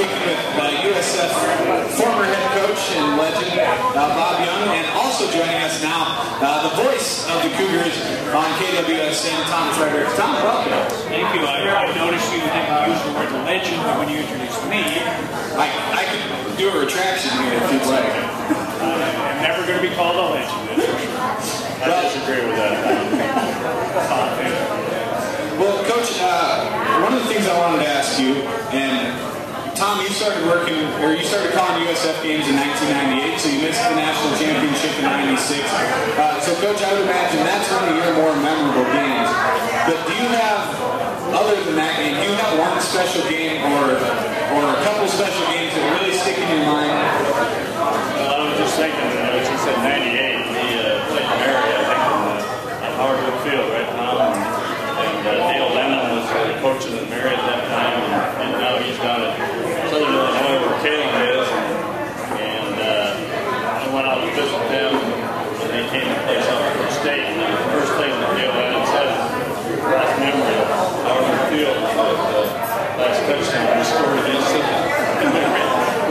speaking with USF former head coach and legend Bob Young, and also joining us now, the voice of the Cougars on KWSN, Tom Frederick. Tom, welcome. Thank you. I noticed you didn't use the word legend when you introduced me. I could do a retraction here if you'd like. I'm never going to be called a legend, that's for sure. I disagree with that. Well, Coach, one of the things I wanted to ask you, and Tom, you started calling USF games in 1998, so you missed the national championship in '96. So, Coach, I would imagine that's one of your more memorable games. But do you have, other than that game, do you have one special game or a couple special games that really stick in your mind? I was just thinking, as you said, '98, we played Mary, I think, on Hardwood Field, right, Tom? And Dale Lennon was coaching at Mary at that time, and now he's down at Southern Illinois where Kalen is. And I went out to visit them, and they came to play Southern State. And the first thing that Dale Lennon said is, last memory of Hardwood Field was the last touchdown we scored against them.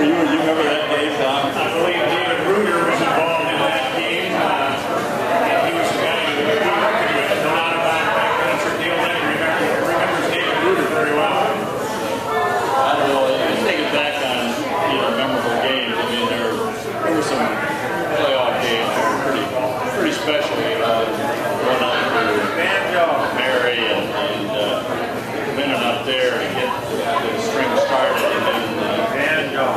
You remember that game, Tom? I believe David Ruder was involved in that game. And he was the guy who we worked with. Not about back then. I'm sure Dale Lennon remembers David Ruder very well. I don't know. Let's take it back on memorable games. I mean, there were some playoff games that were pretty special. Going out to Mary and winning up there to get the string started, and then the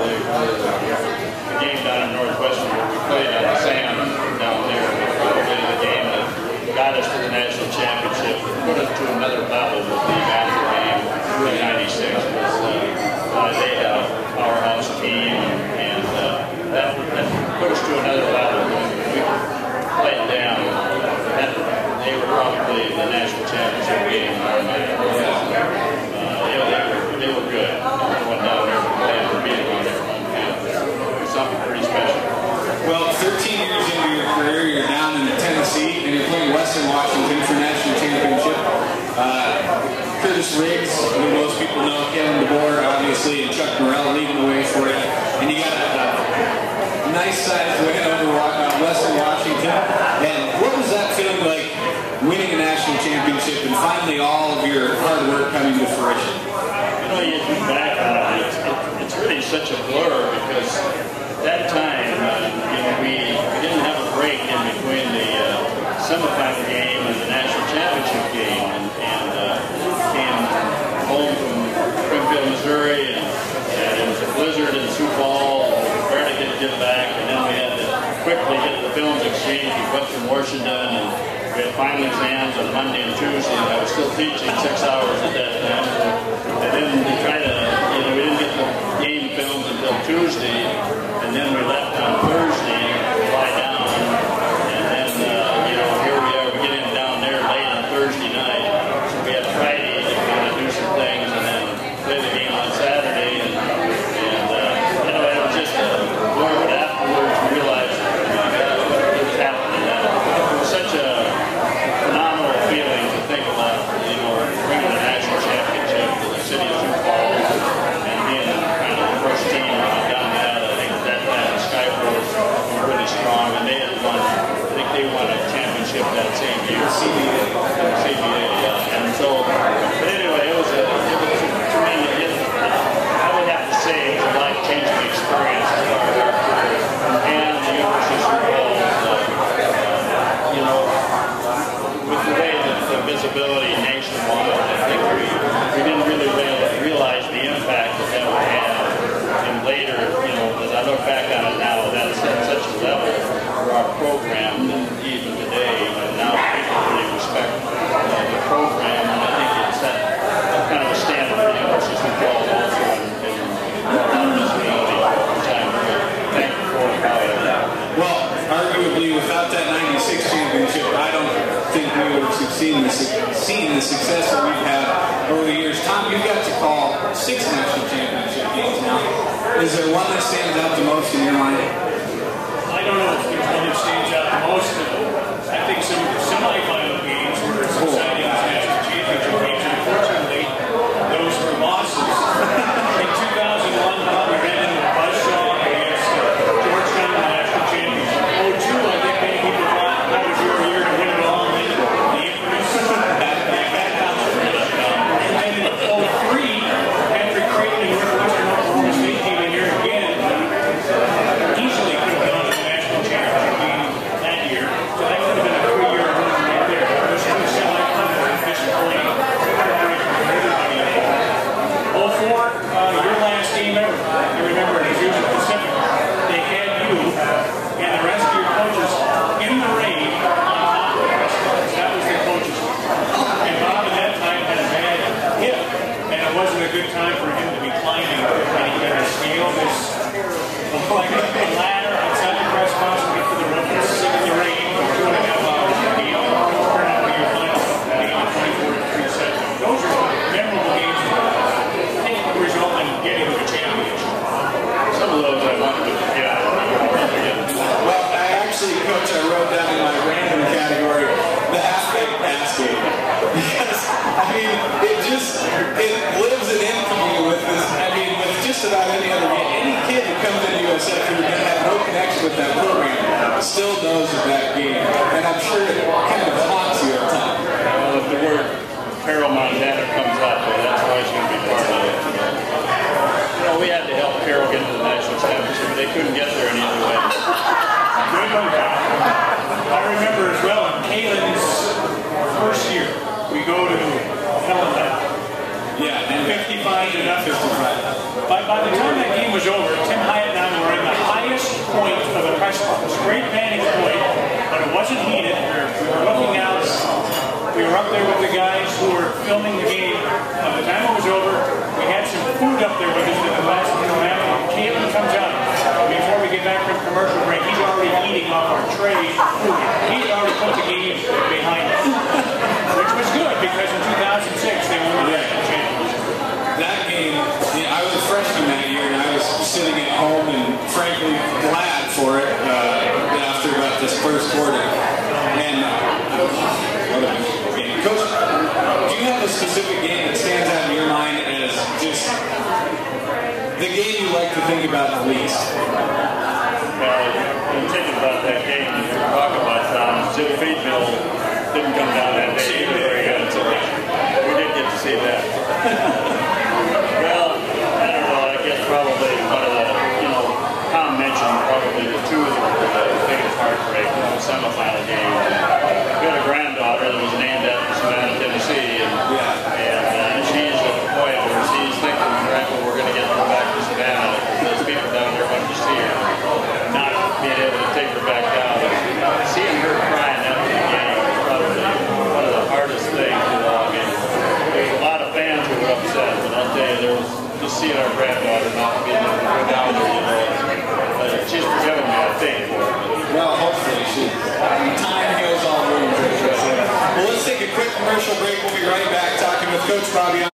game down in Northwestern where we played on the sand down there. Probably the game that got us to the national championship, put us to another level with the Master game in '96. They had a powerhouse team, and that put us to another level. We played them. They were probably the national championship game in our mind. They were good. They went down there and played for beating on their home field. It was something pretty special. Well, 13 years into your career, you're down in Tennessee, and you're playing Western Washington for national championship. Curtis Riggs, who most people know, Kalen DeBoer, obviously, and Chuck Morrell leading the way for you. And you got a nice-sized win over Western Washington. And what was that feeling like, winning a national championship and finally all of your hard work coming to fruition? You think back on it, it's really such a blur because that time, we didn't have a break in between the semifinal game and the national championship game, and came home from Springfield, Missouri, and it was a blizzard in Sioux Falls, and we barely get back, and then we had to quickly get the films exchanged with Western Washington, and we had final exams on Monday and Tuesday, and I was still teaching 6 hours at that time. And then we tried to, we didn't get the game films until Tuesday, and then we left on Thursday to fly down. And then, here we are, we get in down there late on Thursday night. So we had Friday to kind of do some things, and then play the game on Saturday. And it was just a blur, but afterwards we realized what was happening. It was such a phenomenal feeling to think about, bringing the national championship to the city of Sioux Falls and being kind of the first team down that. I think at that time the Skyforce were really strong, and they had won, I think they won a championship that same year. CBA, yeah. And so, but anyway, it was to me, I would have to say it was a life-changing experience as far as our career. And the University of Sioux Falls, with the way that the visibility nationwide, I think we didn't really realize the impact that would have. And later, as I look back on it now, that's at such a level for our program that even today, now people really respect the program, and I think it's that kind of a standard for the University of Sioux Falls also, and a lot of visibility over time. Thank you for that. Well, arguably, without that '96 championship, I don't think we would have seen the success that we've had over the years. Tom, you've got to call 6 national championship games now. Is there one that stands out the most in your mind? I don't know if there's one that stands out the most. I think some of the semifinal games were as exciting as national championship games. Unfortunately, those were losses. In 2001, knows of that game, and I'm sure it kind of haunts you at times. Well, if the word Carroll, Montana comes up, well, that's always going to be part of it. You know, we had to help Carroll get to the national championship. They couldn't get there any other way. Good one, Tom. I remember as well in Kalen's first year, we go to Helena. Yeah, and 55 to nothing. 55. By the time that game was over, Tim Hyatt and I were in the highest point of the press box. Great vantage point, but it wasn't heated. We were looking out. We were up there with the guys who were filming the game. By the time it was over, we had some food up there with us in the last round. Kalen comes out. Before we get back from commercial break, he's already eating off our tray. He had already put the game behind us, which was good because in 2006 they won the national championship. That game, I was a freshman that year, and I was sitting at home and frankly glad for it after about this first quarter. And Coach, do you have a specific game that stands out in your mind as just the game you like to think about the least? Well, I'm thinking about that game you were talking about, Tom. Zip Feed Mill didn't come down that day either very good, so we did get to see that. Well, I don't know, I guess probably one of the, Tom mentioned probably the two of the biggest heartbreak in the semifinal game. We had a granddaughter that was named after Savannah, Tennessee, and she's at the point where she's thinking, Grandpa, we're going to get her back to Savannah. Those people down there want to see her. Not being able to take her back down. Seeing her crying after the game was probably one of the hardest things. There's a lot of fans who were upset, but I'll tell you, there was just seeing our granddaughter not being able to go down there, she's forgiven me, I think. Well, hopefully she. Time heals all wounds. Well, let's take a quick commercial break. We'll be right back talking with Coach Bobby.